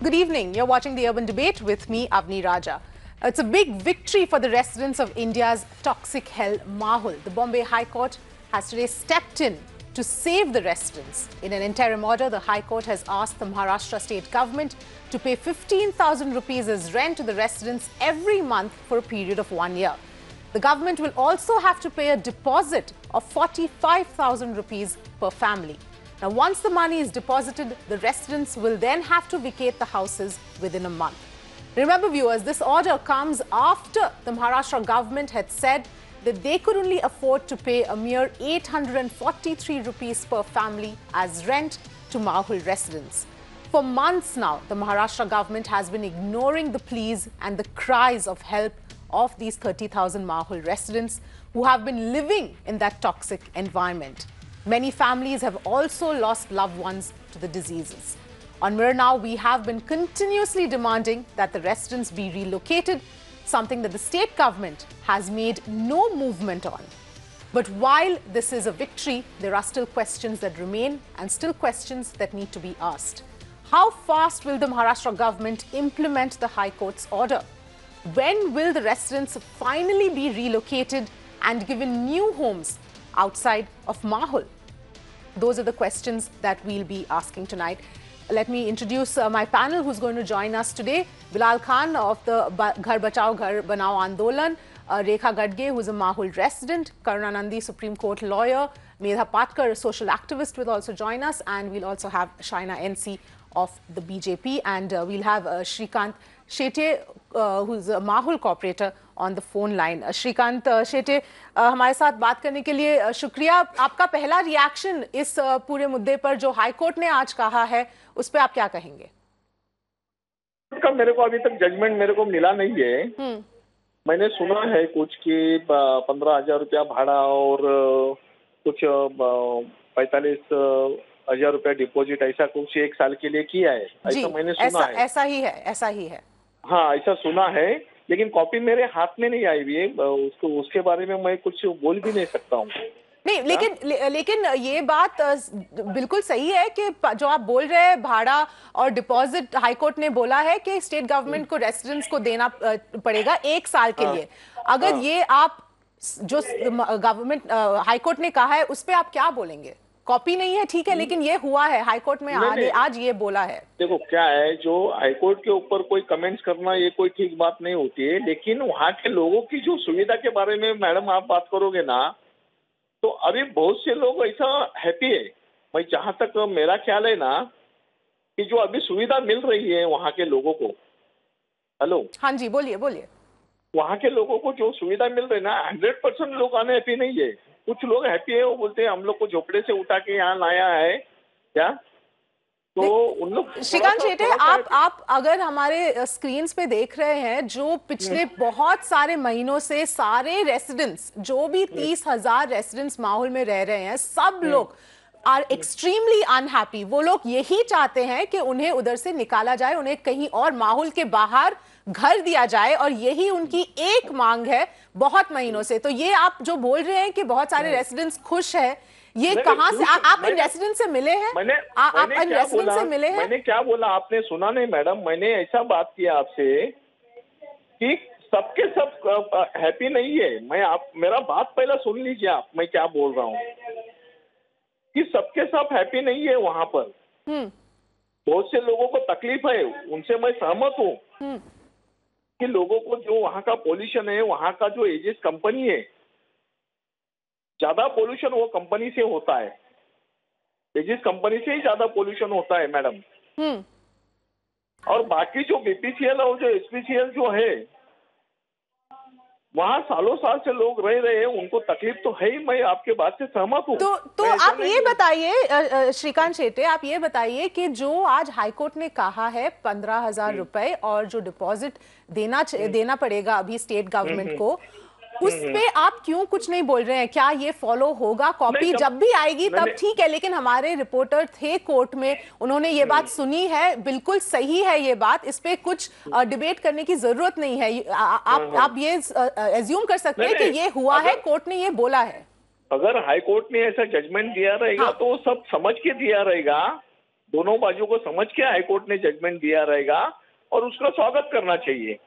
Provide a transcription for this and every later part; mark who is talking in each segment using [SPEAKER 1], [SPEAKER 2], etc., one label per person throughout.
[SPEAKER 1] Good evening. You're watching The Urban Debate with me, Avni Raja. It's a big victory for the residents of India's toxic hell, Mahul. The Bombay High Court has today stepped in to save the residents. In an interim order, the High Court has asked the Maharashtra state government to pay 15,000 rupees as rent to the residents every month for a period of 1 year. The government will also have to pay a deposit of 45,000 rupees per family. Now, once the money is deposited, the residents will then have to vacate the houses within a month. Remember, viewers, this order comes after the Maharashtra government had said that they could only afford to pay a mere 843 rupees per family as rent to Mahul residents. For months now, the Maharashtra government has been ignoring the pleas and the cries of help of these 30,000 Mahul residents who have been living in that toxic environment. Many families have also lost loved ones to the diseases. On Mirror Now, we have been continuously demanding that the residents be relocated, something that the state government has made no movement on. But while this is a victory, there are still questions that remain and still questions that need to be asked. How fast will the Maharashtra government implement the High Court's order? When will the residents finally be relocated and given new homes outside of Mahul? Those are the questions that we'll be asking tonight. Let me introduce my panel who's going to join us today. Bilal Khan of the Ghar Bachao Ghar Banao Andolan, Rekha Gadge, who's a Mahul resident, Karunanandi, Supreme Court lawyer, Medha Patkar, a social activist, will also join us, and we'll also have Shaina NC of the BJP, and we'll have Shrikant Shete, who's a Mahul corporator, on the phone line. Shrikant Shete, हमारे साथ बात करने के लिए शुक्रिया. आपका पहला reaction इस पूरे मुद्दे पर जो हाई कोर्ट ने आज कहा है, उस पर आप क्या कहेंगे?
[SPEAKER 2] मेरे को अभी तक जजमेंट मेरे को मिला नहीं है. मैंने सुना है कुछ कि 15,000 रुपया भाड़ा और कुछ 45,000 रुपया डिपॉजिट, ऐसा कुछ 1 साल के लिए किया है, ऐसा मैंने सुना है.
[SPEAKER 1] ऐसा ही है.
[SPEAKER 2] हाँ, ऐसा सुना है, लेकिन कॉपी मेरे हाथ में नहीं आई हुई है. उसके बारे में मैं कुछ बोल भी नहीं सकता हूँ.
[SPEAKER 1] नहीं, लेकिन ये बात बिल्कुल सही है कि जो आप बोल रहे हैं भाड़ा और डिपॉजिट, हाई कोर्ट ने बोला है कि स्टेट गवर्नमेंट को रेसिडेंट्स को देना पड़ेगा 1 साल के लिए. अगर ये आप जो गवर्नमेंट हाई कोर्ट ने कहा है उस पर आप क्या बोलेंगे? कॉपी नहीं है, ठीक है, लेकिन ये हुआ है, हाई कोर्ट में आज ये बोला है.
[SPEAKER 2] देखो क्या है, जो हाई कोर्ट के ऊपर कोई कमेंट्स करना ये कोई ठीक बात नहीं होती है, लेकिन वहाँ के लोगों की जो सुविधा के बारे में मैडम आप बात करोगे ना, तो अभी बहुत से लोग ऐसा हैप्पी है. मैं जहाँ तक मेरा ख्याल है ना, कि जो अभी सुविधा मिल रही है वहाँ के लोगों को. हेलो,
[SPEAKER 1] हाँ जी, बोलिए.
[SPEAKER 2] वहाँ के लोगों को जो सुविधा मिल रही है ना, 100% लोग आने हैप्पी नहीं है. कुछ लोग हैप्पी है, वो बोलते हैं हम लोग को झोपड़े से उठा के यहाँ लाया है क्या, तो उन लोग.
[SPEAKER 1] श्रीकांत शेटे, आप अगर हमारे स्क्रीन्स पे देख रहे हैं, जो पिछले बहुत सारे महीनों से सारे रेसिडेंट्स, जो भी 30,000 रेसिडेंट्स माहौल में रह रहे हैं, सब लोग आर एक्सट्रीमली अनहैप्पी. वो लोग यही चाहते हैं कि उन्हें उधर से निकाला जाए, उन्हें कहीं और माहौल के बाहर घर दिया जाए, और यही उनकी एक मांग है बहुत महीनों से. तो ये आप जो बोल रहे हैं कि बहुत सारे रेसिडेंट्स खुश है, ये कहां से? आप इन रेसिडेंट से मिले हैं? आप इन रेसिडेंट से मिले हैं?
[SPEAKER 2] मैंने क्या बोला आपने सुना नहीं मैडम? मैंने ऐसा बात किया आपसे कि सबके सब हैप्पी नहीं है. मेरा बात पहला सुन लीजिए आप, मैं क्या बोल रहा हूँ कि सबके सब हैप्पी नहीं है वहां पर. बहुत से लोगों को तकलीफ है, उनसे मैं सहमत हूँ कि लोगों को जो वहाँ का पोल्यूशन है, वहाँ का जो एजिस कंपनी है, ज्यादा पोल्यूशन वो कंपनी से होता है. एजिस कंपनी से ही ज्यादा पोल्यूशन होता है मैडम. और बाकी जो बीपीसीएल और जो एसपीसीएल जो है, वहाँ सालों साल से लोग रह रहे हैं, उनको तकलीफ तो है ही. मैं आपके बात से सहमत हूँ.
[SPEAKER 1] तो आप ये बताइए श्रीकांत शेटे, आप ये बताइए कि जो आज हाईकोर्ट ने कहा है 15,000 रुपए और जो डिपॉजिट देना पड़ेगा अभी स्टेट गवर्नमेंट को, उस पे आप क्यों कुछ नहीं बोल रहे हैं? क्या ये फॉलो होगा? कॉपी जब भी आएगी तब ठीक है, लेकिन हमारे रिपोर्टर थे कोर्ट में, उन्होंने ये बात सुनी है, बिल्कुल सही है ये बात, इस पे कुछ डिबेट करने की जरूरत नहीं है. आप ये एज्यूम कर सकते हैं कि ये हुआ है, कोर्ट ने ये बोला है.
[SPEAKER 2] अगर हाई कोर्ट ने ऐसा जजमेंट दिया रहेगा तो सब समझ के दिया रहेगा दोनों बाजू को समझ के हाईकोर्ट ने जजमेंट दिया रहेगा और उसका स्वागत करना चाहिए।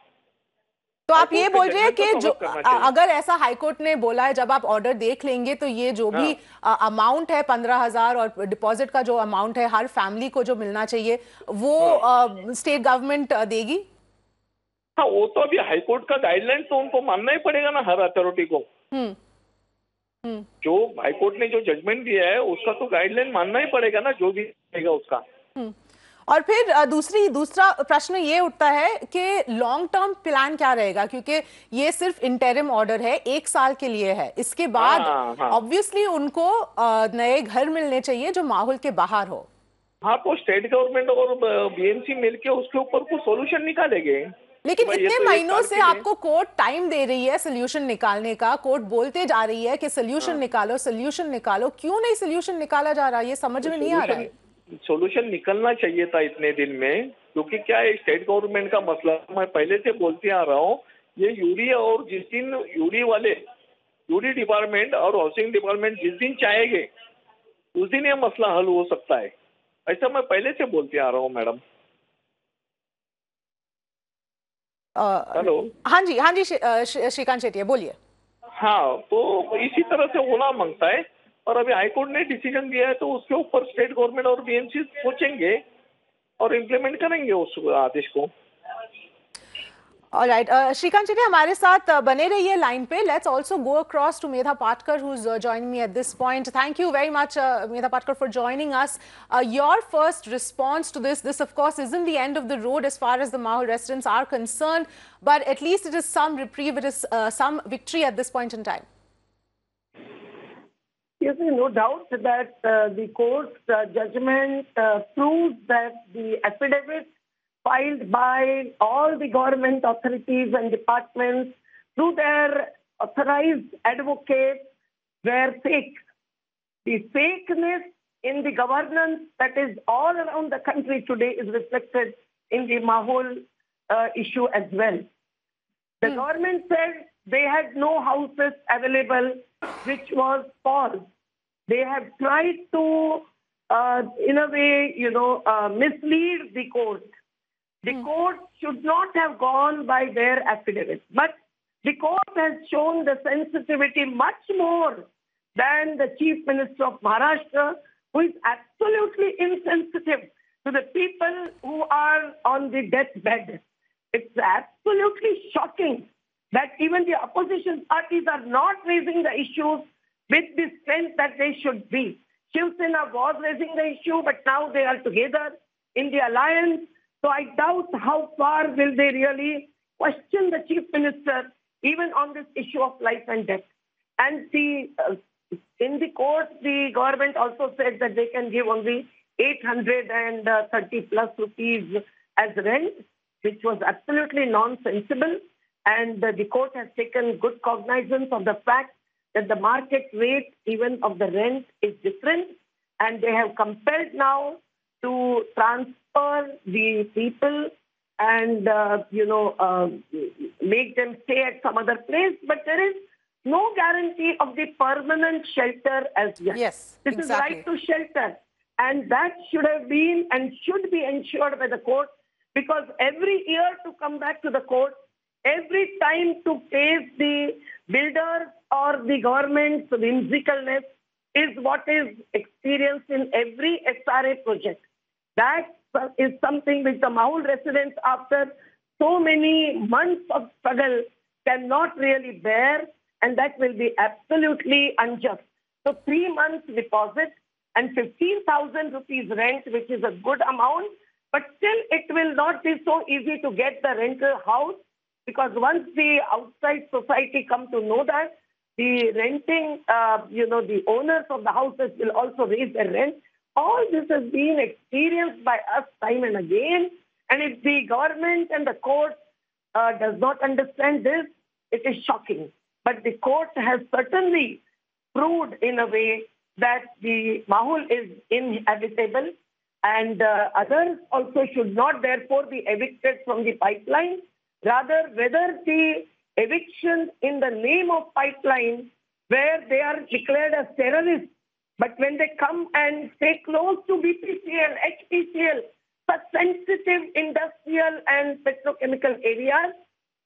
[SPEAKER 1] तो आप ये बोल रहे हैं कि जो
[SPEAKER 2] अगर
[SPEAKER 1] ऐसा हाईकोर्ट ने बोला है, जब आप ऑर्डर देख लेंगे तो ये जो भी अमाउंट है 15,000 और डिपॉजिट का जो अमाउंट है हर फैमिली को जो मिलना चाहिए वो स्टेट गवर्नमेंट देगी?
[SPEAKER 2] हाँ, वो तो अभी हाईकोर्ट का गाइडलाइन तो उनको मानना ही पड़ेगा ना, हर अथॉरिटी को। जो हाईकोर्ट ने जो जजमेंट दिया है उसका तो गाइडलाइन मानना ही पड़ेगा ना, जो भी रहेगा उसका।
[SPEAKER 1] और फिर दूसरा प्रश्न ये उठता है कि लॉन्ग टर्म प्लान क्या रहेगा, क्योंकि ये सिर्फ इंटरिम ऑर्डर है, 1 साल के लिए है। इसके बाद ऑब्वियसली उनको नए घर मिलने चाहिए जो माहौल के बाहर हो।
[SPEAKER 2] हाँ, तो स्टेट गवर्नमेंट और बीएमसी मिलके उसके ऊपर कुछ सोल्यूशन निकालेंगे।
[SPEAKER 1] लेकिन इतने महीनों से आपको कोर्ट टाइम दे रही है सोल्यूशन निकालने का, कोर्ट बोलते जा रही है कि सोल्यूशन निकालो, सोल्यूशन निकालो, क्यों नहीं सोल्यूशन निकाला जा रहा? ये समझ में नहीं आ रहा है।
[SPEAKER 2] सोल्यूशन निकलना चाहिए था इतने दिन में, क्योंकि क्या है, स्टेट गवर्नमेंट का मसला मैं पहले से बोलते आ रहा हूँ। ये यूडी और जिस दिन यूडी डिपार्टमेंट और हाउसिंग डिपार्टमेंट जिस दिन चाहेंगे उस दिन ये मसला हल हो सकता है, ऐसा मैं पहले से बोलते आ रहा हूँ मैडम। हेलो।
[SPEAKER 1] हाँ जी श्रीकांत शेट्टी बोलिए।
[SPEAKER 2] हाँ, तो इसी तरह से होना मांगता है, और अभी हाईकोर्ट ने डिसीजन दिया है तो उसके ऊपर स्टेट गवर्नमेंट और बीएमसी सोचेंगे और इम्प्लीमेंट करेंगे उस आदेश को।
[SPEAKER 1] ऑलराइट, श्रीकांत शेट्टी हमारे साथ बने रहिए लाइन पे। Let's also go across to Medha Patkar who's joining me at this point. Thank you very much Medha Patkar for joining us. Your first response to this of course isn't the end of the road as far as the Mahul residents are concerned, but at least it is some reprieve, it is some victory at this point in time.
[SPEAKER 3] Yes, no doubt that the court's judgment proves that the affidavit filed by all the government authorities and departments through their authorized advocates were fake. The fakeness in the governance that is all around the country today is reflected in the Mahul issue as well. The government said they had no houses available, which was false. They have tried to, in a way, mislead the court. The court should not have gone by their affidavit. But the court has shown the sensitivity much more than the Chief Minister of Maharashtra, who is absolutely insensitive to the people who are on the deathbed. It's absolutely shocking that even the opposition parties are not raising the issues with the strength that they should be. Shiv Sena was raising the issue, but now they are together in the alliance. So I doubt how far will they really question the Chief Minister even on this issue of life and death. And in the court, the government also said that they can give only 830 plus rupees as rent, which was absolutely nonsensible. And the court has taken good cognizance of the fact that the market rate even of the rent is different. And they have compelled now to transfer the people and, make them stay at some other place. But there is no guarantee of the permanent shelter as yet.
[SPEAKER 1] Yes,
[SPEAKER 3] this
[SPEAKER 1] exactly.
[SPEAKER 3] is right to shelter. And that should have been and should be ensured by the court, because every year to come back to the court, every time to face the builders or the government's whimsicalness is what is experienced in every SRA project. That is something which the Mahul residents, after so many months of struggle, cannot really bear, and that will be absolutely unjust. So 3 months deposit and 15,000 rupees rent, which is a good amount, but still it will not be so easy to get the rental house, because once the outside society come to know that, the renting, the owners of the houses will also raise their rent. All this has been experienced by us time and again. And if the government and the court does not understand this, it is shocking. But the court has certainly proved in a way that the Mahul is inhabitable, and others also should not therefore be evicted from the pipeline. Rather, whether the eviction in the name of pipeline, where they are declared as terrorists, But when they come and stay close to BPCL, HPCL, such sensitive industrial and petrochemical areas,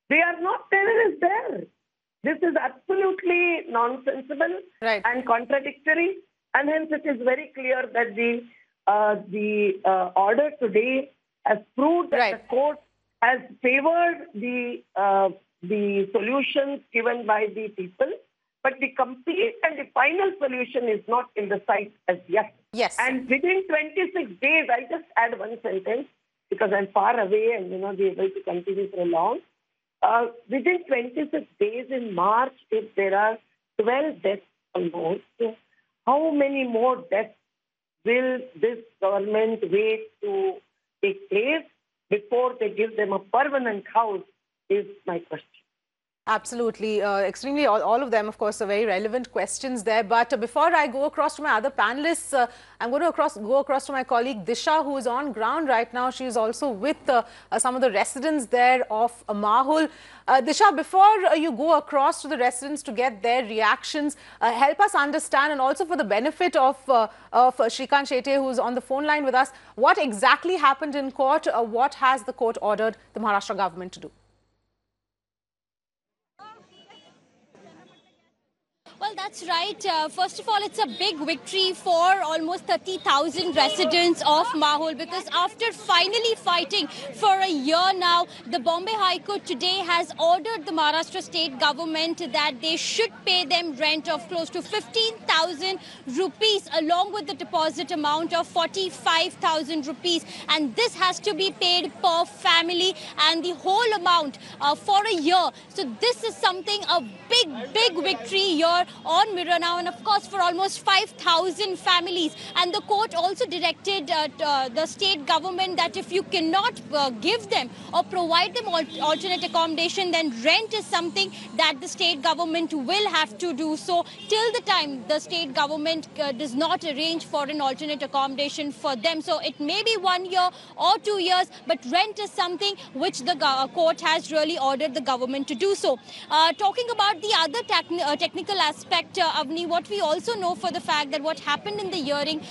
[SPEAKER 3] they are not terrorists there. This is absolutely nonsensical and contradictory, and hence it is very clear that the order today has proved that the court has favored the solutions given by the people, but the complete and the final solution is not in the sight as yet.
[SPEAKER 1] Yes.
[SPEAKER 3] And within 26 days, I just add one sentence because I'm far away and be able to continue for long. Within 26 days in March, if there are 12 deaths almost, how many more deaths will this government wait to take place before they give them a permanent house is my question.
[SPEAKER 1] Absolutely. Extremely, all of them, of course, are very relevant questions there. But before I go across to my other panelists, I'm going to go across to my colleague Disha, who is on ground right now. She is also with some of the residents there of Mahul. Disha, before you go across to the residents to get their reactions, help us understand, and also for the benefit of Shrikant Shetye, who is on the phone line with us, what exactly happened in court? What has the court ordered the Maharashtra government to do?
[SPEAKER 4] Well, that's right. First of all, it's a big victory for almost 30,000 residents of Mahul, because after finally fighting for a year now, the Bombay High Court today has ordered the Maharashtra state government that they should pay them rent of close to 15,000 rupees along with the deposit amount of 45,000 rupees. And this has to be paid per family and the whole amount for a year. So this is something, a big victory here on Mirana, and of course for almost 5,000 families. And the court also directed the state government that if you cannot give them or provide them alternate accommodation, then rent is something that the state government will have to do so till the time the state government does not arrange for an alternate accommodation for them. So it may be 1 year or 2 years, but rent is something which the court has really ordered the government to do so. Talking about the other technical aspect, Avni, what we also know for the fact that what happened in the hearing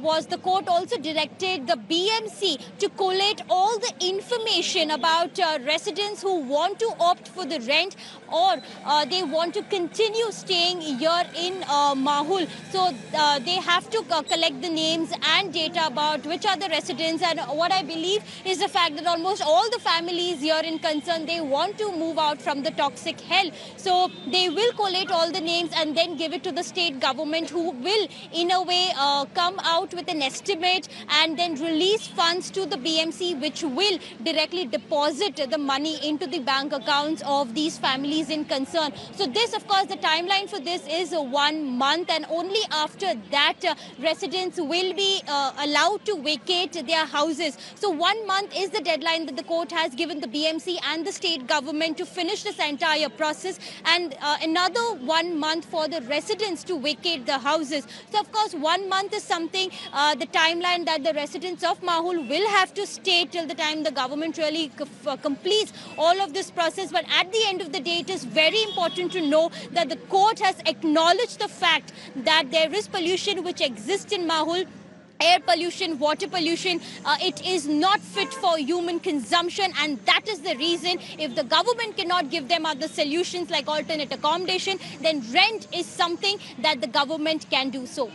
[SPEAKER 4] was the court also directed the BMC to collate all the information about residents who want to opt for the rent or they want to continue staying here in Mahul. So they have to collect the names and data about which are the residents, and what I believe is the fact that almost all the families here in concern, they want to move out from the toxic hell. So they will collate all the names and then give it to the state government, who will in a way come out with an estimate and then release funds to the BMC, which will directly deposit the money into the bank accounts of these families in concern. So this, of course, the timeline for this is 1 month, and only after that residents will be allowed to vacate their houses. So 1 month is the deadline that the court has given the BMC and the state government to finish this entire process, and another 1 month for the residents to vacate the houses. So of course 1 month is something, the timeline that the residents of Mahul will have to stay till the time the government really completes all of this process. But at the end of the day, it is very important to know that the court has acknowledged the fact that there is pollution which exists in Mahul. Air pollution, water pollution, it is not fit for human consumption, and that is the reason if the government cannot give them other solutions like alternate accommodation, then rent is something that the government can do so.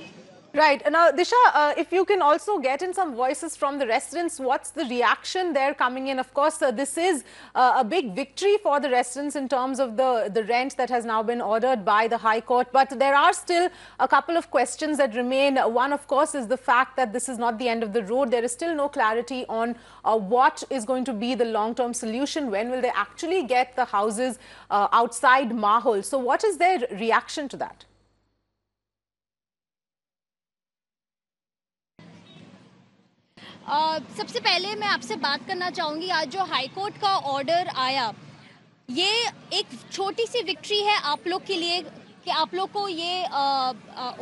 [SPEAKER 1] Right. Now, Disha, if you can also get in some voices from the residents, what's the reaction there coming in? Of course, this is a big victory for the residents in terms of the rent that has now been ordered by the High Court. But there are still a couple of questions that remain. One, of course, is the fact that this is not the end of the road. There is still no clarity on what is going to be the long-term solution. When will they actually get the houses outside Mahul? So what is their reaction to that?
[SPEAKER 4] सबसे पहले मैं आपसे बात करना चाहूँगी, आज जो high court का ऑर्डर आया, ये एक छोटी सी विक्ट्री है आप लोग के लिए कि आप लोग को ये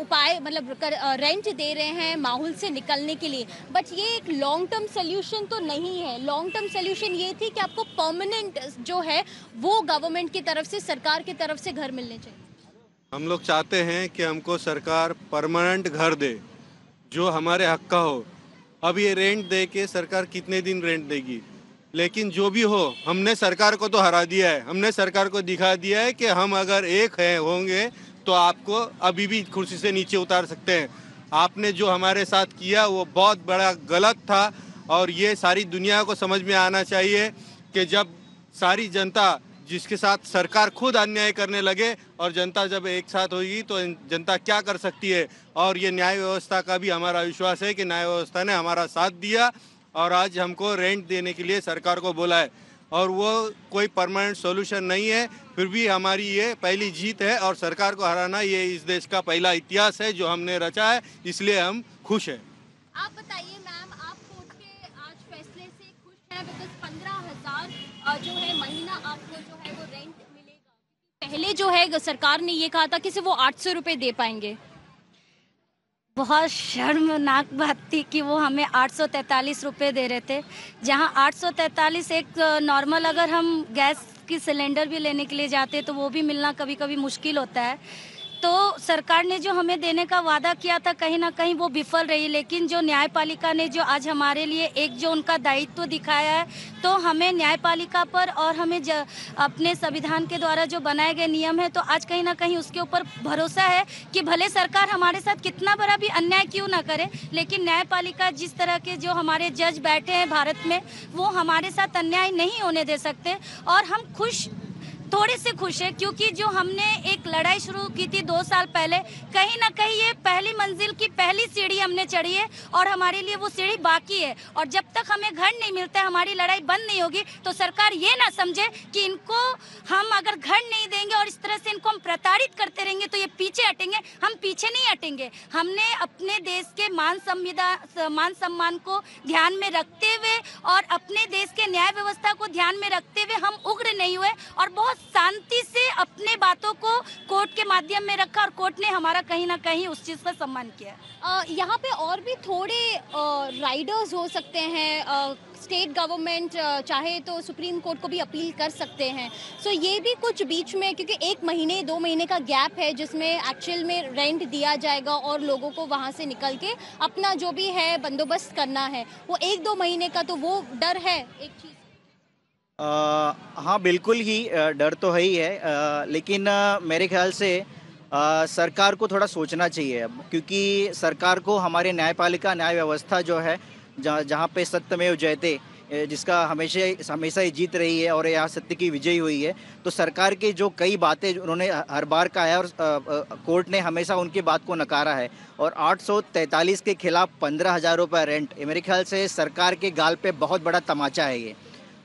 [SPEAKER 4] उपाय मतलब रेंट दे रहे हैं माहौल से निकलने के लिए, बट ये एक लॉन्ग टर्म सोल्यूशन तो नहीं है। लॉन्ग टर्म सोल्यूशन ये थी कि आपको परमानेंट जो है वो गवर्नमेंट की तरफ से, सरकार की तरफ से घर मिलने चाहिए।
[SPEAKER 5] हम लोग चाहते हैं कि हमको सरकार परमानेंट घर दे जो हमारे हक का हो। अब ये रेंट दे के सरकार कितने दिन रेंट देगी, लेकिन जो भी हो हमने सरकार को तो हरा दिया है। हमने सरकार को दिखा दिया है कि हम अगर एक है होंगे तो आपको अभी भी कुर्सी से नीचे उतार सकते हैं। आपने जो हमारे साथ किया वो बहुत बड़ा गलत था और ये सारी दुनिया को समझ में आना चाहिए कि जब सारी जनता जिसके साथ सरकार खुद अन्याय करने लगे और जनता जब एक साथ होगी तो जनता क्या कर सकती है। और ये न्याय व्यवस्था का भी हमारा विश्वास है कि न्याय व्यवस्था ने हमारा साथ दिया और आज हमको रेंट देने के लिए सरकार को बोला है और वो कोई परमानेंट सॉल्यूशन नहीं है। फिर भी हमारी ये पहली जीत है और सरकार को हराना ये इस देश का पहला इतिहास है जो हमने रचा है, इसलिए हम खुश हैं।
[SPEAKER 4] आप बताइए मैम, आप कोर्ट के आज फैसले से खुश हैं? बिकॉज 15,000 जो है महीना आपको जो है वो रेंट मिलेगा। पहले जो है सरकार ने ये कहा था कि सिर्फ वो 800 रुपये दे पाएंगे।
[SPEAKER 6] बहुत शर्मनाक बात थी कि वो हमें 843 रुपये दे रहे थे, जहां 843 एक नॉर्मल अगर हम गैस की सिलेंडर भी लेने के लिए जाते तो वो भी मिलना कभी कभी मुश्किल होता है। तो सरकार ने जो हमें देने का वादा किया था कहीं ना कहीं वो विफल रही, लेकिन जो न्यायपालिका ने जो आज हमारे लिए एक जो उनका दायित्व दिखाया है, तो हमें न्यायपालिका पर और हमें अपने संविधान के द्वारा जो बनाए गए नियम है तो आज कहीं ना कहीं उसके ऊपर भरोसा है कि भले सरकार हमारे साथ कितना बड़ा भी अन्याय क्यों ना करे, लेकिन न्यायपालिका जिस तरह के जो हमारे जज बैठे हैं भारत में वो हमारे साथ अन्याय नहीं होने दे सकते। और हम थोड़े से खुश है क्योंकि जो हमने एक लड़ाई शुरू की थी 2 साल पहले, कहीं ना कहीं ये पहली मंजिल की पहली सीढ़ी हमने चढ़ी है और हमारे लिए वो सीढ़ी बाकी है। और जब तक हमें घर नहीं मिलता है, हमारी लड़ाई बंद नहीं होगी, तो सरकार ये ना समझे कि इनको हम अगर घर नहीं देंगे और इस तरह से इनको हम प्रताड़ित करते रहेंगे तो ये पीछे हटेंगे। हम पीछे नहीं हटेंगे। हमने अपने देश के मान सम्मान को ध्यान में रखते हुए और अपने देश के न्याय व्यवस्था को ध्यान में रखते हुए हम उग्र नहीं हुए और बहुत शांति से अपने बातों को कोर्ट के माध्यम में रखा और कोर्ट ने हमारा कहीं ना कहीं उस चीज का सम्मान किया।
[SPEAKER 4] यहाँ पे और भी थोड़े राइडर्स हो सकते हैं। स्टेट गवर्नमेंट चाहे तो सुप्रीम कोर्ट को भी अपील कर सकते हैं। सो ये भी कुछ बीच में, क्योंकि 1 महीने 2 महीने का गैप है जिसमें एक्चुअल में रेंट दिया जाएगा और लोगों को वहाँ से निकल के अपना जो भी है बंदोबस्त करना है, वो 1-2 महीने का तो वो डर है एक चीज।
[SPEAKER 7] हाँ बिल्कुल ही डर तो है ही है, लेकिन मेरे ख्याल से सरकार को थोड़ा सोचना चाहिए अब, क्योंकि सरकार को हमारे न्यायपालिका न्याय व्यवस्था जो है जहाँ पे सत्यमेव जयते जिसका हमेशा ही जीत रही है और यहाँ सत्य की विजयी हुई है, तो सरकार की जो कई बातें उन्होंने हर बार कहा है और कोर्ट ने हमेशा उनकी बात को नकारा है। और 843 के खिलाफ 15,000 रुपये रेंट, मेरे ख्याल से सरकार के गाल पे बहुत बड़ा तमाचा है। ये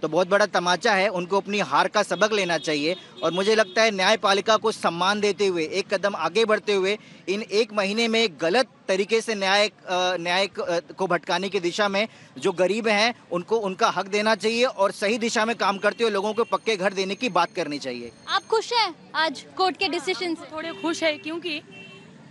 [SPEAKER 7] तो बहुत बड़ा तमाचा है, उनको अपनी हार का सबक लेना चाहिए। और मुझे लगता है न्यायपालिका को सम्मान देते हुए एक कदम आगे बढ़ते हुए इन 1 महीने में गलत तरीके से न्याय को भटकाने की दिशा में जो गरीब हैं उनको उनका हक देना चाहिए और सही दिशा में काम करते हुए लोगों को पक्के घर देने की बात करनी चाहिए।
[SPEAKER 4] आप खुश हैं आज कोर्ट के डिसीजन से?
[SPEAKER 8] थोड़े खुश है क्योंकि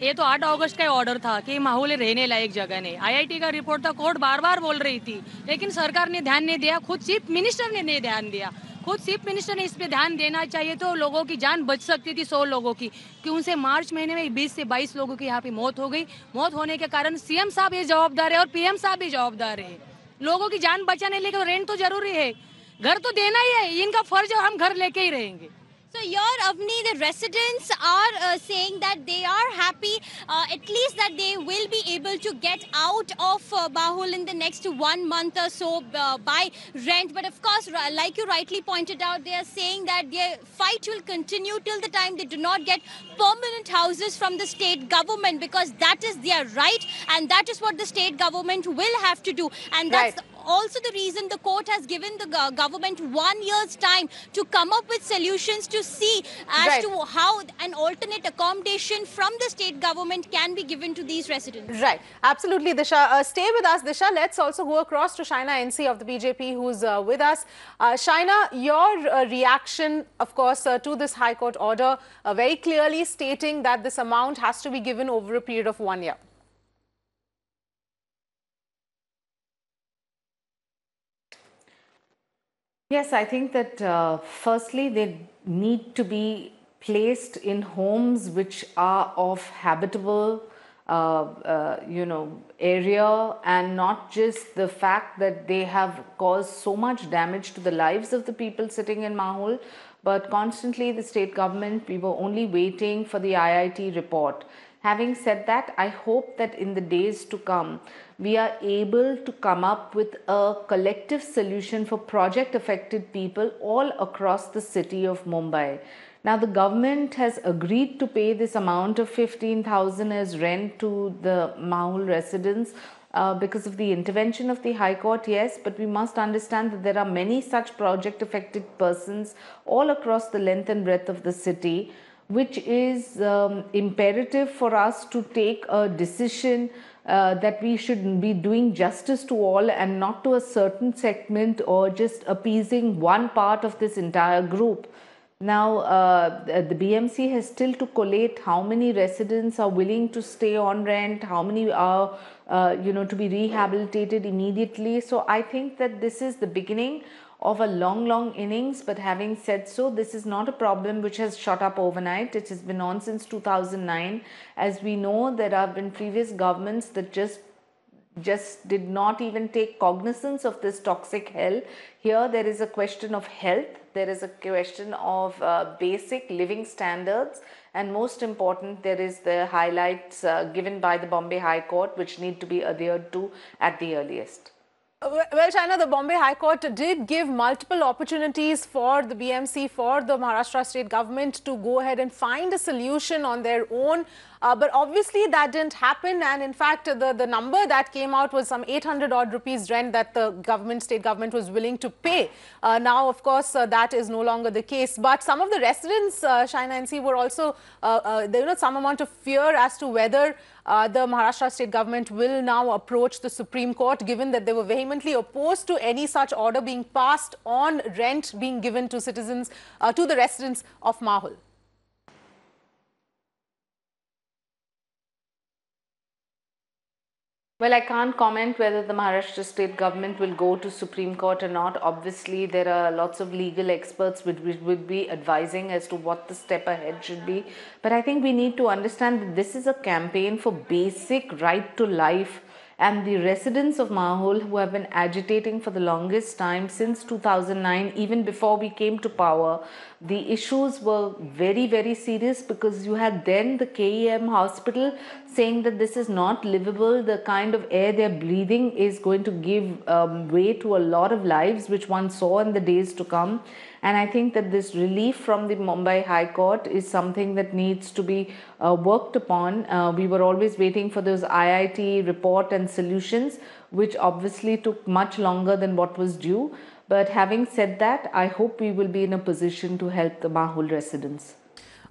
[SPEAKER 8] ये तो 8 अगस्त का ऑर्डर था कि माहौल रहने लायक जगह नहीं। आईआईटी का रिपोर्ट था, कोर्ट बार बार बोल रही थी, लेकिन सरकार ने ध्यान नहीं दिया। खुद चीफ मिनिस्टर ने नहीं ध्यान दिया। खुद चीफ मिनिस्टर ने इस पे ध्यान देना चाहिए तो लोगों की जान बच सकती थी, 100 लोगों की, कि उनसे मार्च महीने में 20 से 22 लोगों की यहाँ पे मौत हो गई। मौत होने के कारण सीएम साहब ये जवाबदार है और पीएम साहब भी जवाबदार है। लोगों की जान बचाने के लिए रेंट तो जरूरी है, घर तो देना ही है, इनका फर्ज है, हम घर लेके ही रहेंगे।
[SPEAKER 4] So your Avni, the residents are saying that they are happy, at least that they will be able to get out of Mahul in the next 1 month or so by rent. But of course, like you rightly pointed out, they are saying that their fight will continue till the time they do not get permanent houses from the state government, because that is their right and that is what the state government will have to do. And that's also the reason the court has given the government 1 year's time to come up with solutions to see as to how an alternate accommodation from the state government can be given to these residents.
[SPEAKER 1] Right, absolutely, Disha. Stay with us, Disha. Let's also go across to Shaina NC of the BJP, who's with us. Shaina, your reaction, of course, to this High Court order, very clearly stating that this amount has to be given over a period of 1 year.
[SPEAKER 9] Yes, I think that firstly, they need to be placed in homes which are of habitable area, and not just the fact that they have caused so much damage to the lives of the people sitting in Mahul, but constantly the state government, we were only waiting for the IIT report. Having said that, I hope that in the days to come, we are able to come up with a collective solution for project affected people all across the city of Mumbai. Now, the government has agreed to pay this amount of 15,000 as rent to the Mahul residents because of the intervention of the High Court, yes, but we must understand that there are many such project affected persons all across the length and breadth of the city, which is imperative for us to take a decision that we should be doing justice to all and not to a certain segment or just appeasing one part of this entire group. Now, the BMC has still to collate how many residents are willing to stay on rent, how many are, to be rehabilitated immediately. So I think that this is the beginning of a long innings. But having said so, this is not a problem which has shot up overnight. It has been on since 2009. As we know, there have been previous governments that just did not even take cognizance of this toxic hell. Here there is a question of health, there is a question of basic living standards, and most important, there is the highlights given by the Bombay High Court which need to be adhered to at the earliest.
[SPEAKER 1] Well, China, the Bombay High Court did give multiple opportunities for the BMC, for the Maharashtra state government to go ahead and find a solution on their own. But obviously that didn't happen, and in fact the number that came out was some 800 odd rupees rent that the state government was willing to pay. Now of course that is no longer the case, but some of the residents, Shaina NC, were also some amount of fear as to whether the Maharashtra state government will now approach the Supreme Court, given that they were vehemently opposed to any such order being passed on rent being given to citizens, to the residents of Mahul.
[SPEAKER 9] Well, I can't comment whether the Maharashtra state government will go to Supreme Court or not. Obviously, there are lots of legal experts which would be advising as to what the step ahead should be. But I think we need to understand that this is a campaign for basic right to life. And the residents of Mahul, who have been agitating for the longest time since 2009, even before we came to power, the issues were very serious, because you had then the KEM hospital saying that this is not livable. The kind of air they're breathing is going to give way to a lot of lives, which one saw in the days to come. And I think that this relief from the Bombay High Court is something that needs to be worked upon. We were always waiting for those IIT report and solutions, which obviously took much longer than what was due. But having said that, I hope we will be in a position to help the Mahul residents.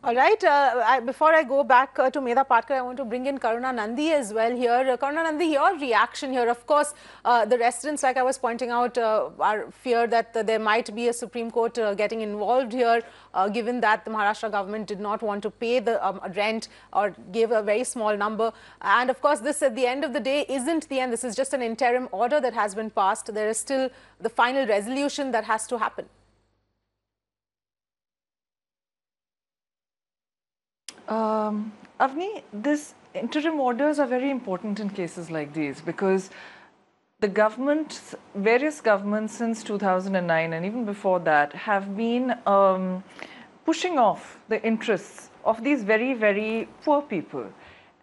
[SPEAKER 1] All right. Before I go back to Medha Patkar, I want to bring in Karuna Nandi as well here. Karuna Nandi, your reaction here. Of course, the residents, like I was pointing out, are fear that there might be a Supreme Court getting involved here, given that the Maharashtra government did not want to pay the rent or gave a very small number. And of course, this at the end of the day isn't the end. This is just an interim order that has been passed. There is still the final resolution that has to happen.
[SPEAKER 10] Avni, these interim orders are very important in cases like these, because the government, various governments since 2009 and even before that, have been pushing off the interests of these very poor people.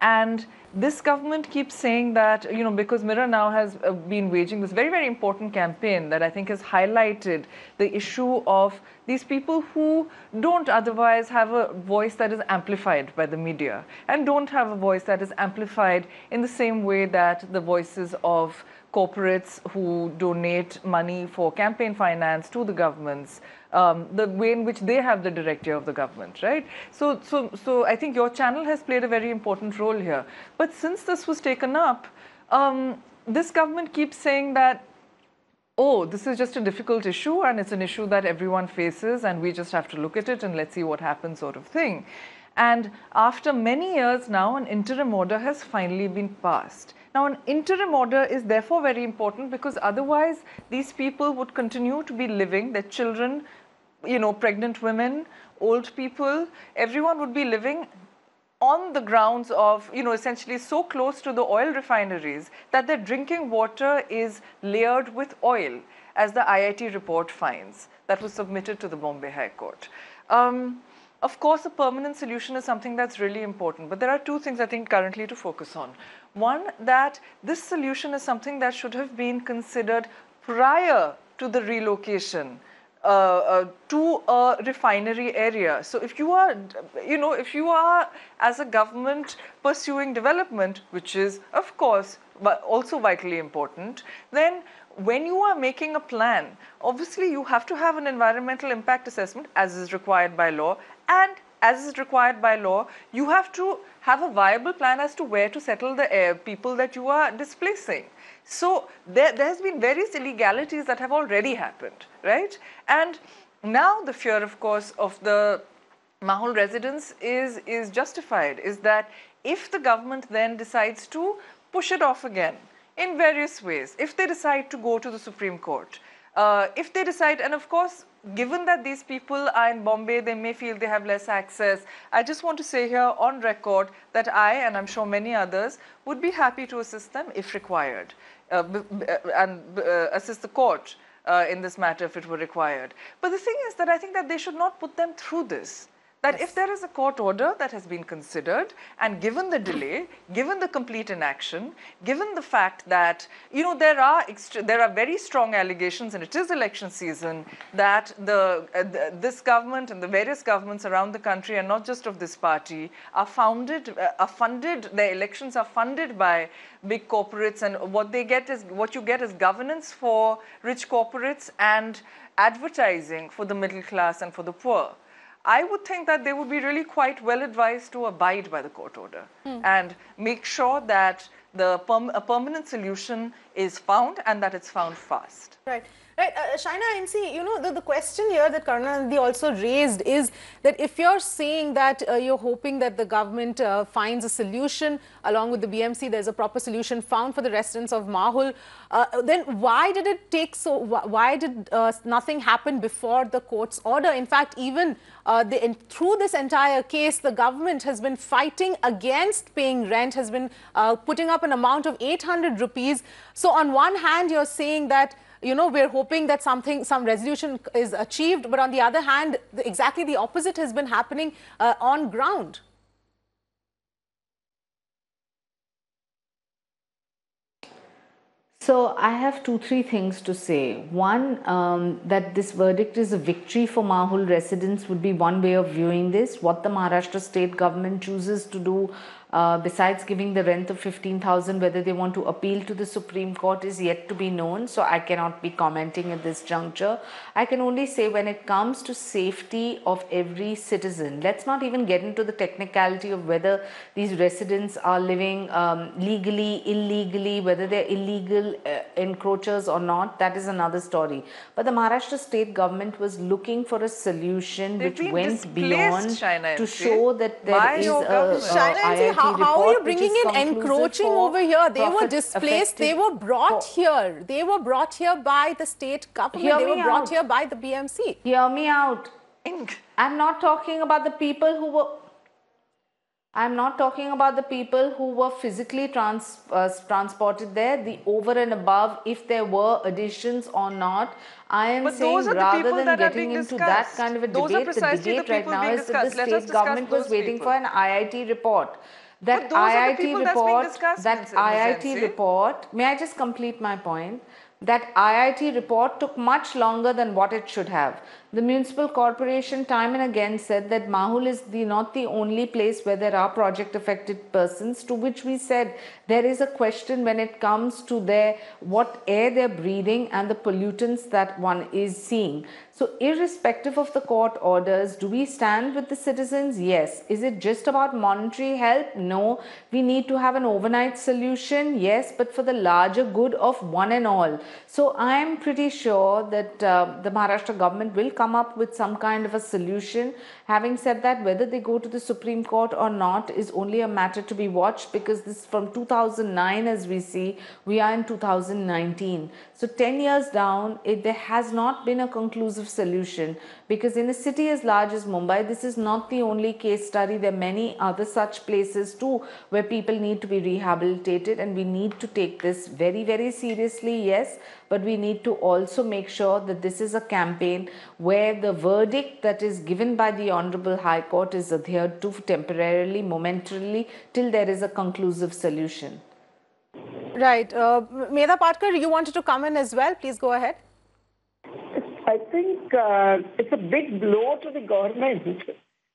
[SPEAKER 10] And this government keeps saying that, because Mirror now has been waging this very important campaign that I think has highlighted the issue of these people who don't otherwise have a voice that is amplified by the media, and don't have a voice that is amplified in the same way that the voices of corporates who donate money for campaign finance to the governments, the way in which they have the direct ear of the government, right? So I think your channel has played a very important role here. But since this was taken up, this government keeps saying that, oh, this is just a difficult issue and it's an issue that everyone faces and we just have to look at it and let's see what happens, sort of thing. And after many years now, an interim order has finally been passed. Now, an interim order is therefore very important, because otherwise these people would continue to be living, their children pregnant women, old people, everyone would be living on the grounds of, essentially so close to the oil refineries that their drinking water is layered with oil, as the IIT report finds that was submitted to the Bombay High Court. Of course, a permanent solution is something that's really important, but there are two things I think currently to focus on. One, that this solution is something that should have been considered prior to the relocation to a refinery area. So if you are, if you are as a government pursuing development, which is of course also vitally important, then when you are making a plan, obviously you have to have an environmental impact assessment as is required by law, and as is required by law, you have to have a viable plan as to where to settle the people that you are displacing. So there has been various illegalities that have already happened, right? And now the fear, of course, of the Mahul residents is justified, is that if the government then decides to push it off again in various ways, if they decide to go to the Supreme Court, if they decide, and of course, given that these people are in Bombay, they may feel they have less access. I just want to say here on record that I, and I'm sure many others, would be happy to assist them if required, and assist the court in this matter if it were required. But the thing is that I think that they should not put them through this. That if there is a court order that has been considered, and given the delay, given the complete inaction, given the fact that there are very strong allegations, and it is election season, that this government and the various governments around the country, and not just of this party, are funded. Their elections are funded by big corporates, and what you get is governance for rich corporates and advertising for the middle class and for the poor. I would think that they would be really quite well advised to abide by the court order and make sure that a permanent solution is found, and that it's found fast.
[SPEAKER 1] Right. Right, Shaina, and see, the question here that Karunanidhi also raised is that if you're saying that you're hoping that the government finds a solution along with the BMC, there's a proper solution found for the residents of Mahul, then why did it take so, why did nothing happen before the court's order? In fact, even through this entire case, the government has been fighting against paying rent, has been putting up an amount of 800 rupees. So on one hand, you're saying that we're hoping that some resolution is achieved, but on the other hand, exactly the opposite has been happening on ground.
[SPEAKER 9] So I have 2-3 things to say. One, that this verdict is a victory for Mahul residents would be one way of viewing this. What the Maharashtra state government chooses to do besides giving the rent of 15,000, whether they want to appeal to the Supreme Court is yet to be known. So I cannot be commenting at this juncture. I can only say when it comes to safety of every citizen, let's not even get into the technicality of whether these residents are living legally, illegally, whether they're illegal encroachers or not. That is another story. But the Maharashtra state government was looking for a solution which went beyond to show that there is a
[SPEAKER 1] how are you bringing in encroaching over here? They were displaced. They were brought here. They were brought here by the state government. They were brought here by the BMC.
[SPEAKER 9] Hear me out. I'm not talking about the people who were... I'm not talking about the people who were physically transported there, the over and above, if there were additions or not. I am saying rather than getting into that kind of a debate, the debate right now is that the state government was waiting for an IIT report. That IIT report, may I just complete my point? That IIT report took much longer than what it should have. The municipal corporation time and again said that Mahul is not the only place where there are project affected persons, to which we said there is a question when it comes to what air they're breathing and the pollutants that one is seeing. So irrespective of the court orders, do we stand with the citizens? Yes. Is it just about monetary help? No. We need to have an overnight solution? Yes, but for the larger good of one and all. So I am pretty sure that the Maharashtra government will come up with some kind of a solution. Having said that, whether they go to the Supreme Court or not is only a matter to be watched, because this from 2009, as we see, we are in 2019. So 10 years down, there has not been a conclusive solution, because in a city as large as Mumbai, this is not the only case study. There are many other such places too where people need to be rehabilitated, and we need to take this very, very seriously, yes, but we need to also make sure that this is a campaign where the verdict that is given by the Honorable High Court is adhered to temporarily, momentarily, till there is a conclusive solution.
[SPEAKER 1] Right. Medha Patkar, you wanted to come in as well. Please go ahead.
[SPEAKER 3] I think it's a big blow to the government,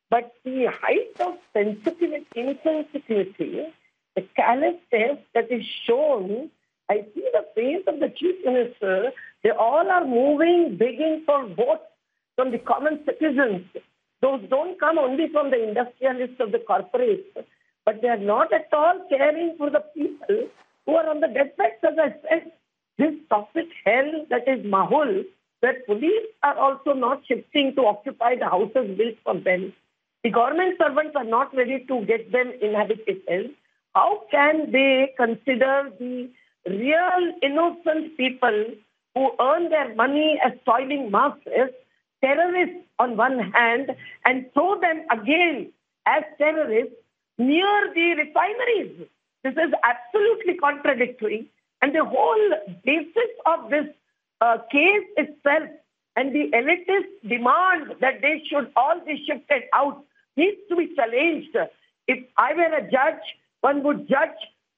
[SPEAKER 3] but the height of sensitivity, insensitivity, the callousness that is shown, I see the face of the Chief Minister. They all are moving, begging for votes from the common citizens. Those don't come only from the industrialists or the corporates, but they are not at all caring for the people who are on the deathbed. As I said, this toxic hell that is Mahul, where police are also not shifting to occupy the houses built for them. The government servants are not ready to get them inhabited. How can they consider the real innocent people who earn their money as toiling masses, terrorists on one hand, and throw them again as terrorists near the refineries? This is absolutely contradictory. And the whole basis of this case itself and the elitist demand that they should all be shifted out needs to be challenged. If I were a judge, one would judge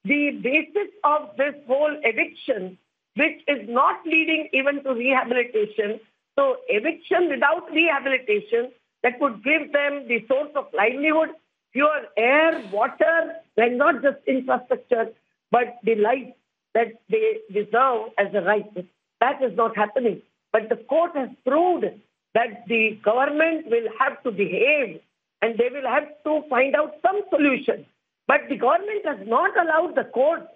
[SPEAKER 3] the basis of this whole eviction, which is not leading even to rehabilitation. So eviction without rehabilitation, that would give them the source of livelihood, pure air, water, and not just infrastructure, but the life that they deserve as a right. That is not happening. But the court has proved that the government will have to behave and they will have to find out some solution. But the government has not allowed the court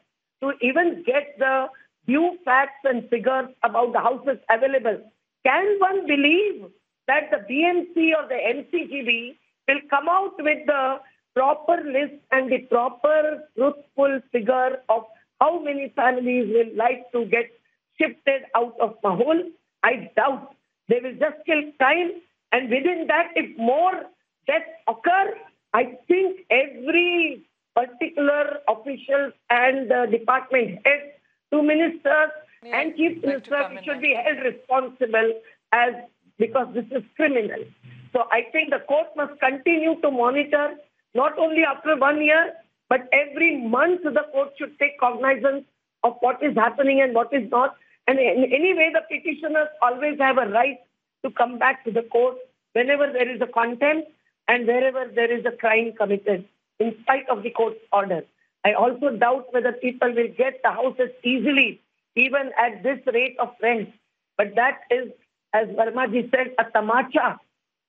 [SPEAKER 3] to even get the due facts and figures about the houses available. Can one believe that the BMC or the MCGB will come out with the proper list and the proper truthful figure of how many families will like to get shifted out of Mahul? I doubt. They will just kill time, and within that, if more deaths occur, I think every particular official and department heads, to ministers and chief ministers should be held responsible because this is criminal. So I think the court must continue to monitor, not only after 1 year, but every month the court should take cognizance of what is happening and what is not. And in any way, the petitioners always have a right to come back to the court whenever there is a contempt and wherever there is a crime committed, in spite of the court's order. I also doubt whether people will get the houses easily, even at this rate of rent. But that is, as Vermaji said, a tamacha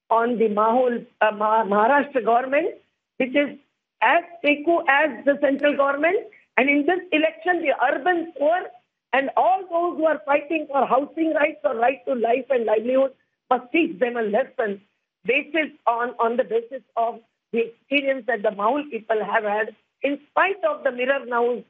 [SPEAKER 3] on the Mahul Maharashtra government, which is as teku as the central government. And in this election, the urban poor and all those who are fighting for housing rights or right to life and livelihood must teach them a lesson on the basis of the experience that the Mahul people have had, in spite of the Mirror Now's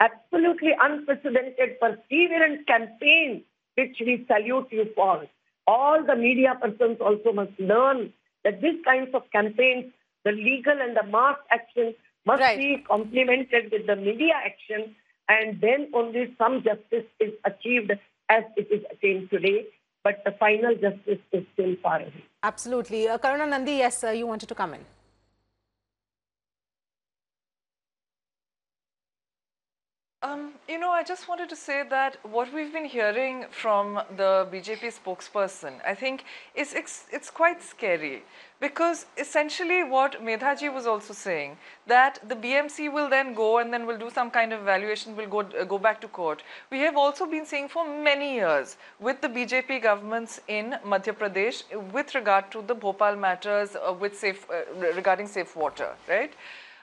[SPEAKER 3] absolutely unprecedented, perseverant campaign, which we salute you for. All the media persons also must learn that these kinds of campaigns, the legal and the mass action, must be complemented with the media action, and then only some justice is achieved as it is attained today. But the final justice is still far away.
[SPEAKER 1] Absolutely. Karuna Nandi, yes, you wanted to come in.
[SPEAKER 10] I just wanted to say that what we've been hearing from the BJP spokesperson, I think it's quite scary, because essentially what Medhaji was also saying, that the BMC will then go and then will do some kind of evaluation, will go back to court. We have also been saying for many years with the BJP governments in Madhya Pradesh with regard to the Bhopal matters regarding safe water, right?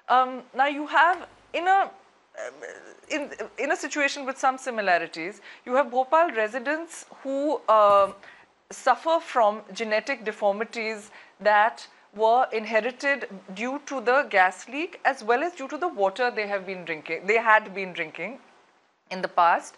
[SPEAKER 10] Now you have in a situation with some similarities, you have Bhopal residents who suffer from genetic deformities that were inherited due to the gas leak as well as due to the water they had been drinking in the past,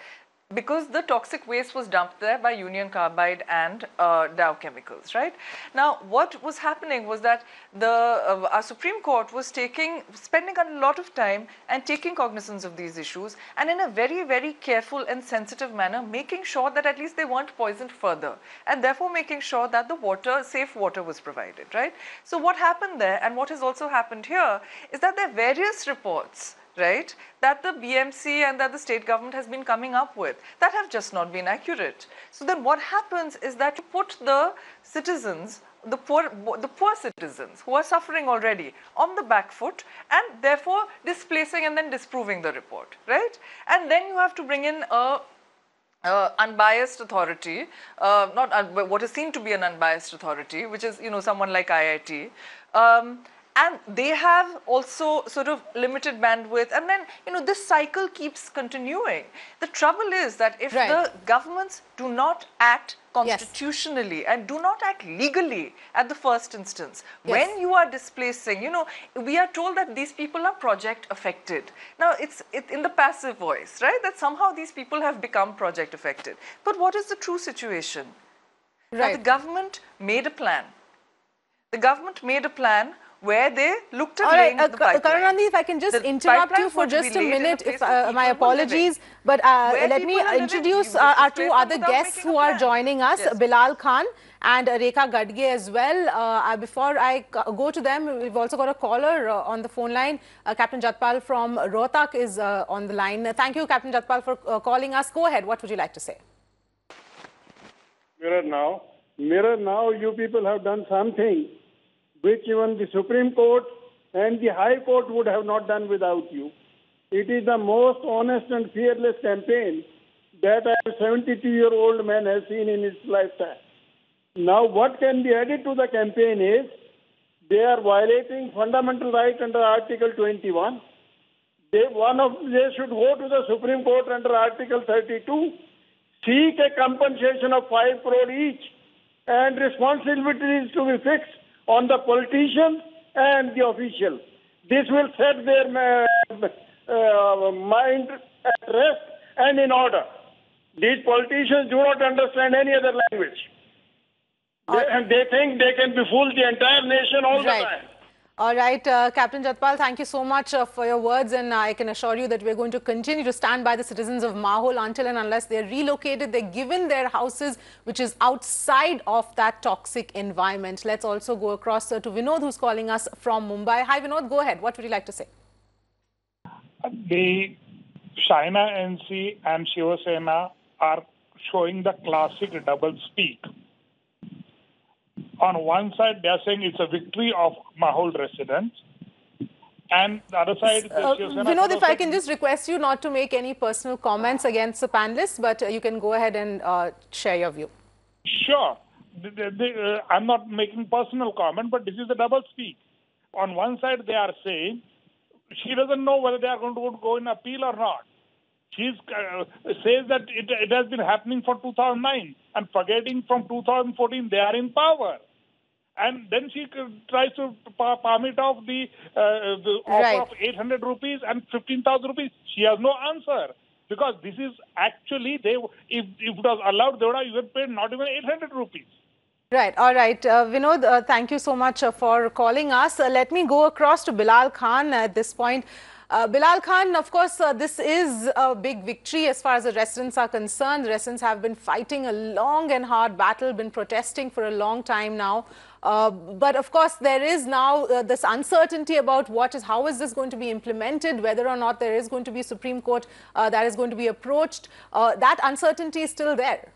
[SPEAKER 10] because the toxic waste was dumped there by Union Carbide and Dow Chemicals, right? Now, what was happening was that our Supreme Court was spending a lot of time and taking cognizance of these issues, and in a very, very careful and sensitive manner, making sure that at least they weren't poisoned further, and therefore making sure that the safe water was provided, right? So what happened there, and what has also happened here, is that there are various reports, right, that the BMC and that the state government has been coming up with that have just not been accurate. So then what happens is that you put the citizens, the poor citizens who are suffering already, on the back foot, and therefore displacing and then disproving the report, right? And then you have to bring in a unbiased authority, what is seen to be an unbiased authority, which is, you know, someone like IIT. And they have also sort of limited bandwidth, and then, you know, this cycle keeps continuing. The trouble is that if the governments do not act constitutionally and do not act legally at the first instance, when you are displacing, you know, we are told that these people are project affected. Now, it's in the passive voice, right, that somehow these people have become project affected. But what is the true situation? That the government made a plan. The government made a plan where they looked at laying the pipeline.
[SPEAKER 1] Karunanidhi, if I can just interrupt you for just a minute, my apologies, but let me introduce our two other guests who are joining us, Bilal Khan and Rekha Gadge as well. Before I go to them, we've also got a caller on the phone line. Captain Jatpal from Rohtak is on the line. Thank you, Captain Jatpal, for calling us. Go ahead. What would you like to say?
[SPEAKER 11] Mirror now, you people have done something which even the Supreme Court and the High Court would have not done without you. It is the most honest and fearless campaign that a 72-year-old man has seen in his lifetime. Now, what can be added to the campaign is they are violating fundamental right under Article 21. They should go to the Supreme Court under Article 32, seek a compensation of 5 crore each, and responsibilities to be fixed on the politicians and the officials. This will set their mind at rest and in order. These politicians do not understand any other language. They think they can befool the entire nation all the time.
[SPEAKER 1] All right, Captain Jatpal, thank you so much for your words, and I can assure you that we're going to continue to stand by the citizens of Mahul until and unless they're relocated, they're given their houses, which is outside of that toxic environment. Let's also go across to Vinod, who's calling us from Mumbai. Hi, Vinod, go ahead. What would you like to say?
[SPEAKER 12] The China NC and Shiva Sena are showing the classic double speak. On one side, they are saying it's a victory of Mahul residents, and the other side,
[SPEAKER 1] Vinod, if I can just request you not to make any personal comments against the panelists, but you can go ahead and share your view.
[SPEAKER 12] Sure. I'm not making personal comment, but this is the double speak. On one side, they are saying she doesn't know whether they are going to go in appeal or not. She says that it has been happening for 2009, and forgetting from 2014 they are in power. And then she tries to palm it off the offer of 800 rupees and 15,000 rupees. She has no answer, because this is actually, if it was allowed, they would have even paid not even 800 rupees.
[SPEAKER 1] Right. All right. Vinod, thank you so much for calling us. Let me go across to Bilal Khan at this point. Bilal Khan, of course, this is a big victory as far as the residents are concerned. The residents have been fighting a long and hard battle, been protesting for a long time now. But of course, there is now this uncertainty about how is this going to be implemented, whether or not there is going to be Supreme Court that is going to be approached. That uncertainty is still there.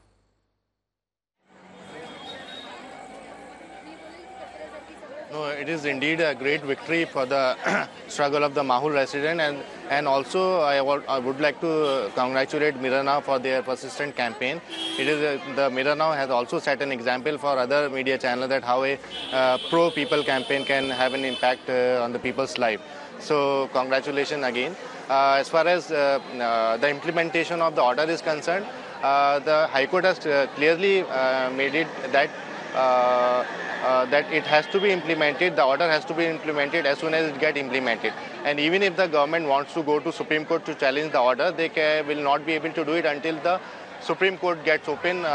[SPEAKER 13] No, it is indeed a great victory for the struggle of the Mahul resident, and also I would like to congratulate Mirror Now for their persistent campaign. It is the Mirror Now has also set an example for other media channels that how a pro-people campaign can have an impact on the people's life. So congratulations again. As far as the implementation of the order is concerned, the High Court has clearly made it that that it has to be implemented, the order has to be implemented as soon as it gets implemented. And even if the government wants to go to Supreme Court to challenge the order, they will not be able to do it until the Supreme Court gets open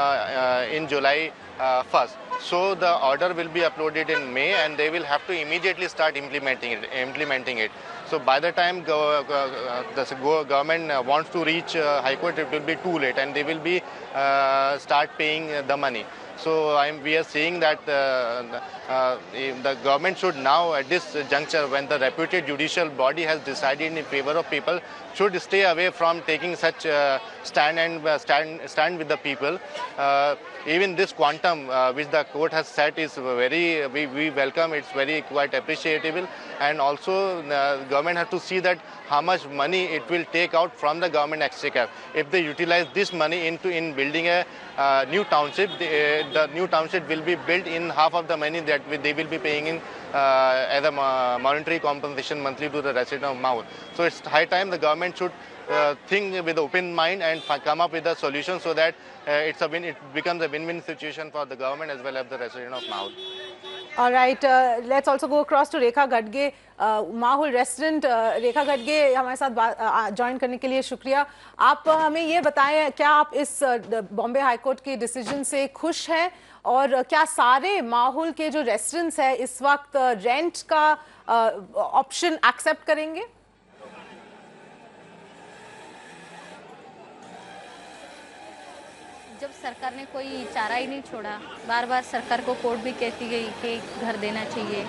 [SPEAKER 13] in July 1st. So the order will be uploaded in May, and they will have to immediately start implementing it. So by the time the government wants to reach High Court, it will be too late, and they will be start paying the money. So we are saying that the government should now, at this juncture, when the reputed judicial body has decided in favor of people, should stay away from taking such stand with the people. Even this quantum which the court has set is very, we welcome. It's very quite appreciable, and also the government has to see that how much money it will take out from the government exchequer. If they utilize this money in building a new township, the new township will be built in half of the money that they will be paying in as a monetary compensation monthly to the resident of Mahul. So it's high time the government should think with open mind and come up with a solution so that it becomes a win-win situation for the government as well as the resident of Mahul.
[SPEAKER 1] All right, let's also go across to Rekha Gadge, Mahul resident. Rekha Gadge हमारे साथ join करने के लिए शुक्रिया. आप हमें ये बताएं, क्या आप इस बॉम्बे हाई कोर्ट के डिसीजन से खुश हैं, और क्या सारे माहौल के जो रेसिडेंट्स हैं इस वक्त रेंट का ऑप्शन एक्सेप्ट करेंगे?
[SPEAKER 6] जब सरकार ने कोई चारा ही नहीं छोड़ा, बार बार सरकार को कोर्ट भी कहती गई कि घर देना चाहिए,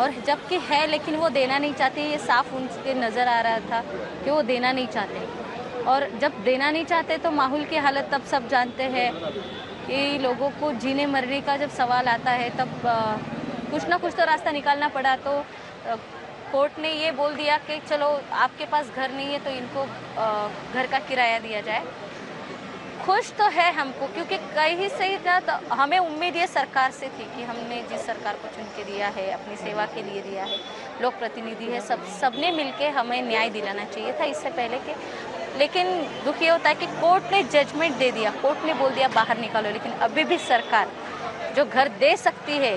[SPEAKER 6] और जबकि है लेकिन वो देना नहीं चाहते. ये साफ उनके नज़र आ रहा था कि वो देना नहीं चाहते, और जब देना नहीं चाहते तो माहौल की हालत तब सब जानते हैं कि लोगों को जीने मरने का जब सवाल आता है तब कुछ ना कुछ तो रास्ता निकालना पड़ा. तो कोर्ट ने ये बोल दिया कि चलो आपके पास घर नहीं है तो इनको घर का किराया दिया जाए. खुश तो है हमको, क्योंकि कहीं से तो हमें उम्मीद ये सरकार से थी कि हमने जिस सरकार को चुन के दिया है, अपनी सेवा के लिए दिया है, लोक प्रतिनिधि है, सबने मिलके हमें न्याय दिलाना चाहिए था इससे पहले के. लेकिन दुख ये होता है कि कोर्ट ने जजमेंट दे दिया, कोर्ट ने बोल दिया बाहर निकालो, लेकिन अभी भी सरकार जो घर दे सकती है,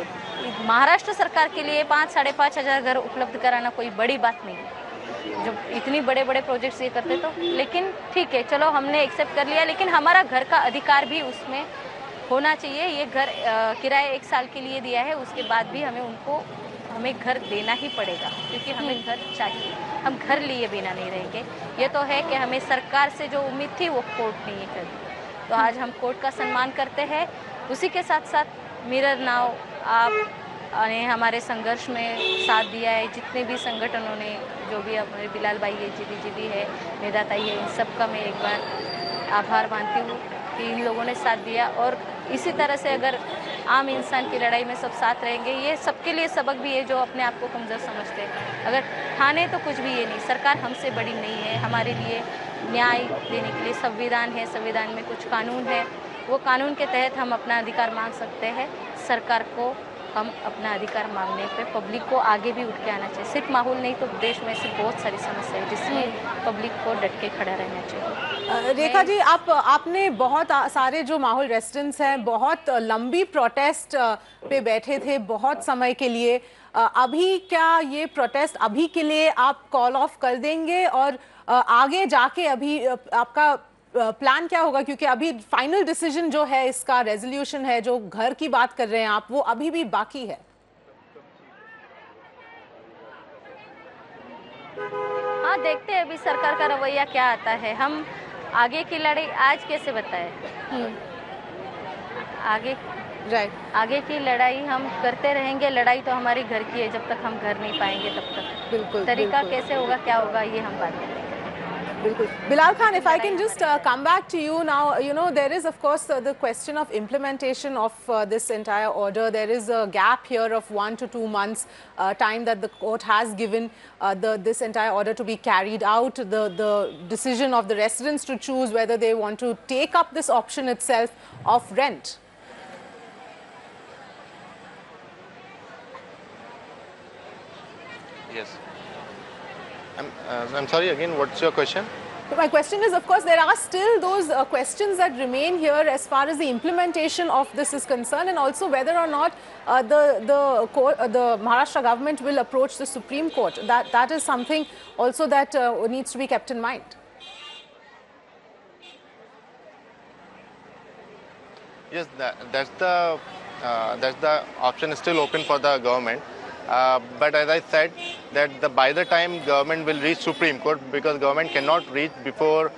[SPEAKER 6] महाराष्ट्र सरकार के लिए 5-5.5 हज़ार घर उपलब्ध कराना कोई बड़ी बात नहीं है, जो इतनी बड़े बड़े प्रोजेक्ट्स ये करते तो. लेकिन ठीक है, चलो हमने एक्सेप्ट कर लिया, लेकिन हमारा घर का अधिकार भी उसमें होना चाहिए. ये घर किराया 1 साल के लिए दिया है, उसके बाद भी हमें घर देना ही पड़ेगा, क्योंकि हमें घर चाहिए. हम घर लिए बिना नहीं रहेंगे. ये तो है कि हमें सरकार से जो उम्मीद थी वो कोर्ट ने ये कर दी, तो आज हम कोर्ट का सम्मान करते हैं. उसी के साथ साथ मिरर नाव आप ने हमारे संघर्ष में साथ दिया है, जितने भी संगठनों ने, जो भी हमारे बिलाल भाई है, जी भी है, मेधा ताई है, इन सब का मैं एक बार आभार मानती हूँ कि इन लोगों ने साथ दिया. और इसी तरह से अगर आम इंसान की लड़ाई में सब साथ रहेंगे, ये सबके लिए सबक भी है जो अपने आप को कमज़ोर समझते हैं. अगर ठाने तो कुछ भी ये नहीं, सरकार हमसे बड़ी नहीं है. हमारे लिए न्याय देने के लिए संविधान है, संविधान में कुछ कानून है, वो कानून के तहत हम अपना अधिकार मांग सकते हैं. सरकार को हम अपना अधिकार मांगने पे पब्लिक को आगे भी उठ के आना चाहिए. सिर्फ माहौल नहीं तो देश में ऐसी बहुत सारी समस्या है जिसमें पब्लिक को डट के खड़ा रहना चाहिए.
[SPEAKER 1] रेखा जी, आपने बहुत सारे जो माहौल रेसिडेंट्स हैं बहुत लंबी प्रोटेस्ट पे बैठे थे बहुत समय के लिए. अभी क्या ये प्रोटेस्ट अभी के लिए आप कॉल ऑफ कर देंगे, और आगे जाके अभी आपका प्लान क्या होगा, क्योंकि अभी फाइनल डिसीजन जो है इसका, रेजोल्यूशन है जो घर की बात कर रहे हैं आप, वो अभी भी बाकी है?
[SPEAKER 6] हाँ, देखते हैं अभी सरकार का रवैया क्या आता है. हम आगे की लड़ाई आज कैसे बताएं? आगे की लड़ाई हम करते रहेंगे. लड़ाई तो हमारी घर की है, जब तक हम घर नहीं पाएंगे तब तक.
[SPEAKER 1] बिल्कुल.
[SPEAKER 6] तरीका कैसे होगा, क्या होगा, ये हम बात करेंगे.
[SPEAKER 1] Bilal Khan, if I can just come back to you now, you know, there is of course the question of implementation of this entire order. There is a gap here of 1 to 2 months time that the court has given this entire order to be carried out. The decision of the residents to choose whether they want to take up this option itself of rent.
[SPEAKER 13] Yes. I'm sorry, again, what's your question?
[SPEAKER 1] My question is, of course, there are still those questions that remain here as far as the implementation of this is concerned, and also whether or not the Maharashtra government will approach the Supreme Court. That is something also that needs to be kept in mind.
[SPEAKER 13] Yes, that's the option still open for the government. But as I said, that by the time government will reach Supreme Court, because government cannot reach before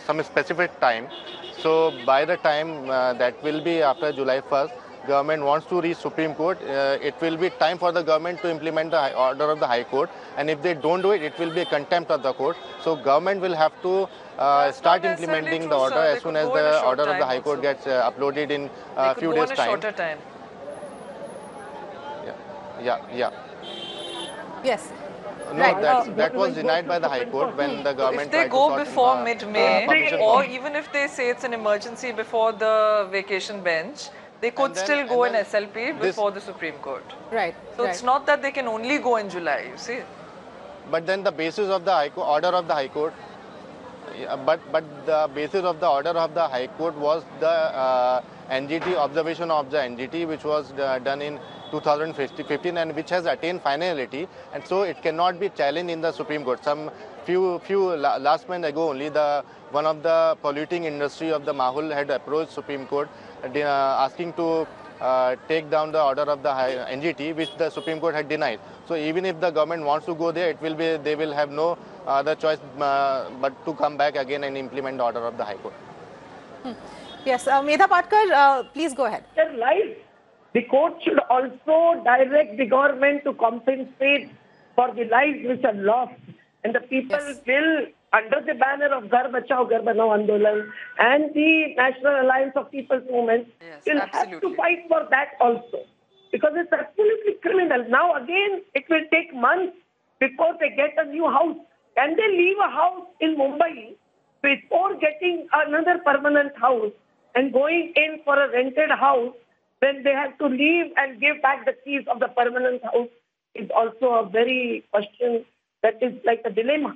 [SPEAKER 13] some specific time. So by the time that will be after July 1st, government wants to reach Supreme Court, it will be time for the government to implement the order of the High Court. And if they don't do it, it will be a contempt of the court. So government will have to start implementing the order as soon as the order of the High Court gets uploaded in a few days' time. Yeah.
[SPEAKER 1] Yes.
[SPEAKER 13] No, that was denied by the High Court when the government.
[SPEAKER 10] If they go before mid-May, or even if they say it's an emergency before the vacation bench, they could still go in SLP before the Supreme Court.
[SPEAKER 1] Right.
[SPEAKER 10] So it's not that they can only go in July, you see.
[SPEAKER 13] But then the basis of the order of the High Court, but the basis of the order of the High Court was the NGT observation of the NGT, which was done in 2015 and which has attained finality, and so it cannot be challenged in the Supreme Court. Some few last month ago only, one of the polluting industry of the Mahul had approached Supreme Court asking to take down the order of the NGT, which the Supreme Court had denied. So even if the government wants to go there, they will have no other choice but to come back again and implement the order of the High Court.
[SPEAKER 1] Yes, Medha Patkar, please go ahead.
[SPEAKER 3] The court should also direct the government to compensate for the lives which are lost. And the people will, under the banner of Ghar Bachao Ghar Banao Andolan and the National Alliance of People's Movement, will have to fight for that also. Because it's absolutely criminal. Now again, it will take months before they get a new house. Can they leave a house in Mumbai before getting another permanent house and going in for a rented house? Then they have to leave and give back the keys of the permanent house is also a very question that is like a dilemma,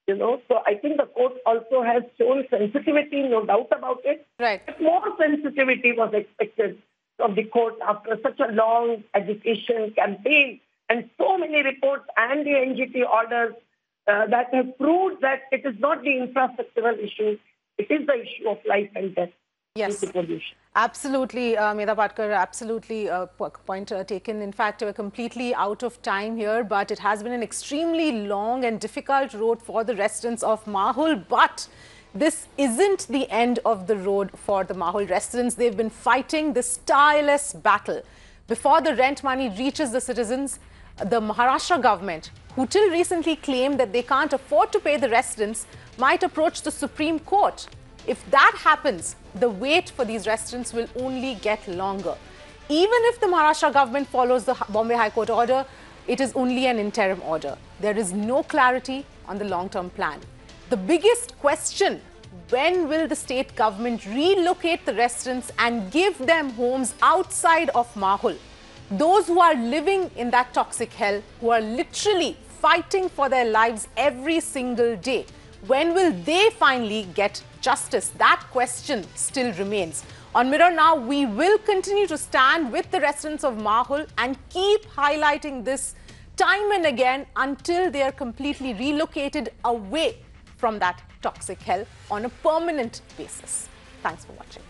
[SPEAKER 3] you know. So I think the court also has shown sensitivity, no doubt about it.
[SPEAKER 1] Right.
[SPEAKER 3] But more sensitivity was expected from the court after such a long education campaign and so many reports and the NGT orders that have proved that it is not the infrastructural issue, it is the issue of life and death.
[SPEAKER 1] Yes, absolutely, Medha Patkar, absolutely point taken. In fact, we're completely out of time here, but it has been an extremely long and difficult road for the residents of Mahul. But this isn't the end of the road for the Mahul residents. They've been fighting this tireless battle. Before the rent money reaches the citizens, the Maharashtra government, who till recently claimed that they can't afford to pay the residents, might approach the Supreme Court. If that happens, the wait for these residents will only get longer. Even if the Maharashtra government follows the Bombay High Court order, it is only an interim order. There is no clarity on the long-term plan. The biggest question, when will the state government relocate the residents and give them homes outside of Mahul? Those who are living in that toxic hell, who are literally fighting for their lives every single day, when will they finally get justice? That question still remains. On Mirror Now, we will continue to stand with the residents of Mahul and keep highlighting this time and again until they are completely relocated away from that toxic hell on a permanent basis. Thanks for watching.